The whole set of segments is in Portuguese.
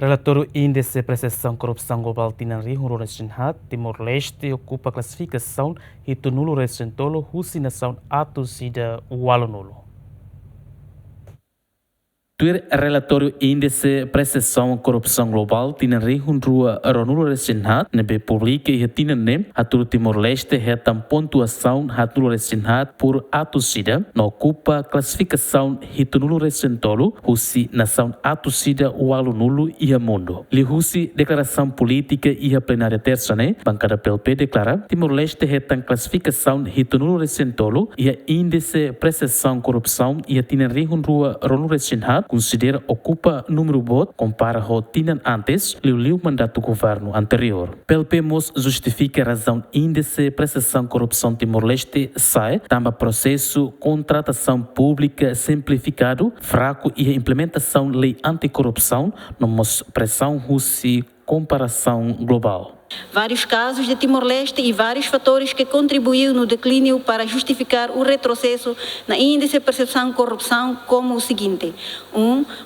Relatório Índice Percepção Corrupção Global Tinanri Hurura Sinhat, Timor-Leste ocupa a classificação e Tunulo Recentolo, Nação Ato Sida Walonulo. Tuir relatório Índice Percepção Corrupção Global Tinanri Hurura Ronulo Resinhat, nebe publica e tinanne haturu Timor-Leste retam pontuação haturu Resinhat por Ato Sida, não ocupa a classificação e Tunulo Recentolo, Nação Ato Sida Walonulo e Amundo. Li declaração política e a plenária terça, bancada PLP declara Timor-Leste retam classificação e Tunulo Recentolo e a Índice Percepção Corrupção e a Tinanri Hurura Ronulo Resinhat considera ocupa número bot compara ao tinan antes liu mandato governo anterior. PLP mos justifica a razão índice percepção corrupção Timor-Leste sai também processo contratação pública simplificado fraco e a implementação lei anticorrupção numa pressão russi comparação global. Vários casos de Timor-Leste e vários fatores que contribuíram no declínio para justificar o retrocesso na índice de percepção de corrupção, como o seguinte: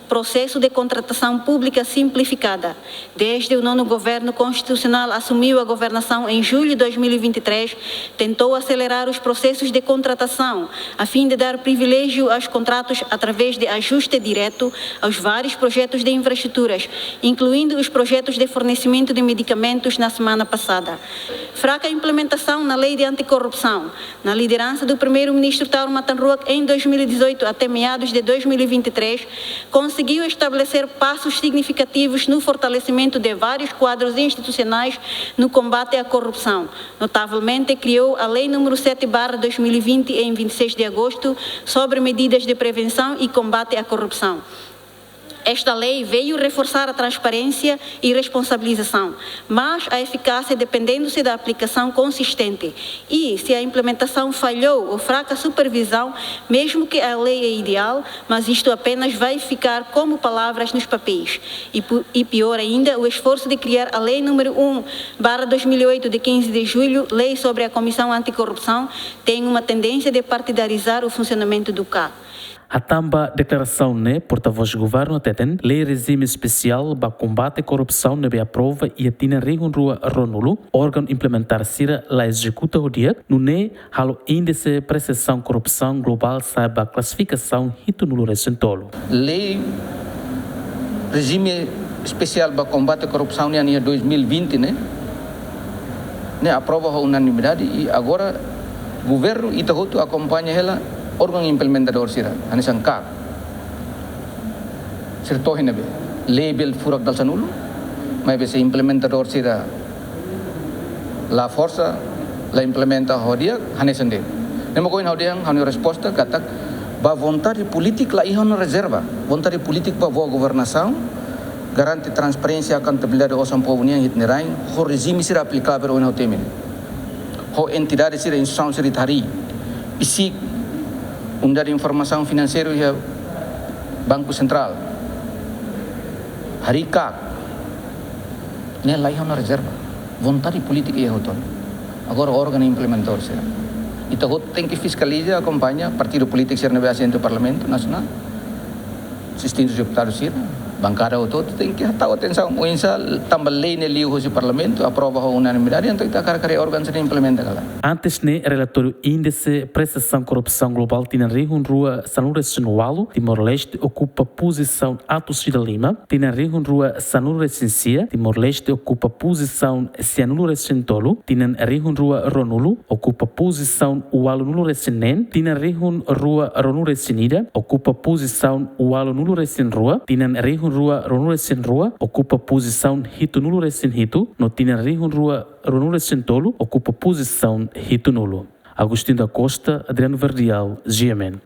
processo de contratação pública simplificada. Desde o nono governo constitucional assumiu a governação em julho de 2023, tentou acelerar os processos de contratação, a fim de dar privilégio aos contratos através de ajuste direto aos vários projetos de infraestruturas, incluindo os projetos de fornecimento de medicamentos na semana passada. Fraca implementação na lei de anticorrupção. Na liderança do primeiro-ministro Tauro Matanruak em 2018 até meados de 2023, conseguiu estabelecer passos significativos no fortalecimento de vários quadros institucionais no combate à corrupção. Notavelmente, criou a Lei nº 7/2020 em 26 de agosto sobre medidas de prevenção e combate à corrupção. Esta lei veio reforçar a transparência e responsabilização, mas a eficácia dependendo-se da aplicação consistente. E, se a implementação falhou ou fraca supervisão, mesmo que a lei é ideal, mas isto apenas vai ficar como palavras nos papéis. E pior ainda, o esforço de criar a Lei nº 1/2008, de 15 de julho, Lei sobre a Comissão Anticorrupção, tem uma tendência de partidarizar o funcionamento do CA. A tamba declaração porta-voz do governo teten lei regime especial para combate à corrupção nebe aprova e atina rua Ronulo órgão implementar sira la executa o dia no halo índice percepção corrupção global saiba classificação hitunulo recentolo. Lei regime especial para combate à corrupção no ano 2020 aprova a unanimidade e agora o governo Itahoto acompanha ela órgão implementador sira anisan ka sirto hinabe label furak dal sanulo mai bese implementador sira la força la implementa hodia hanesan de nemo coin hodia hanu resposta katak ba vontade política la ihon reserva vontade política ba voa governação garante transparência accountabilidade osam povunian hitnerain ho regime sira aplicável on hotemin ho entidade sira instituição sira thari isi Undang Informação Financeira e Banco Central. Harika. Ini lain na reserva. Vontade política e hoton. Agora o órgão implementar será. Então tem que fiscalizar, acompanhar partido político ser na assento do Parlamento Nacional. Sistema de deputados ser. Bancada o todo tem que dar atenção. O insa também lei ne liu o Parlamento aprova a unanimidade então está cara órgão ser implementar. Antes relatório índice percepção corrupção global Tinanri Rua Sanur Sinualo Timor-Leste ocupa posição Ato Sida Lima Tinanri Rua Sanur Recensia Timor-Leste ocupa posição Cianulo Recentolo Tinanri Rua Ronulo ocupa posição Ualunulo Recenen Tinanri Rua Ronulo Recenida ocupa posição Ualunulo Recenrua Tinanri Rua Ronulo Recenrua ocupa posição Hitunulo Recenhitu no Tinanri Rua Ronulo Recentolo ocupa posição Hitunulo. Agostinho da Costa, Adriano Verdial, GMN.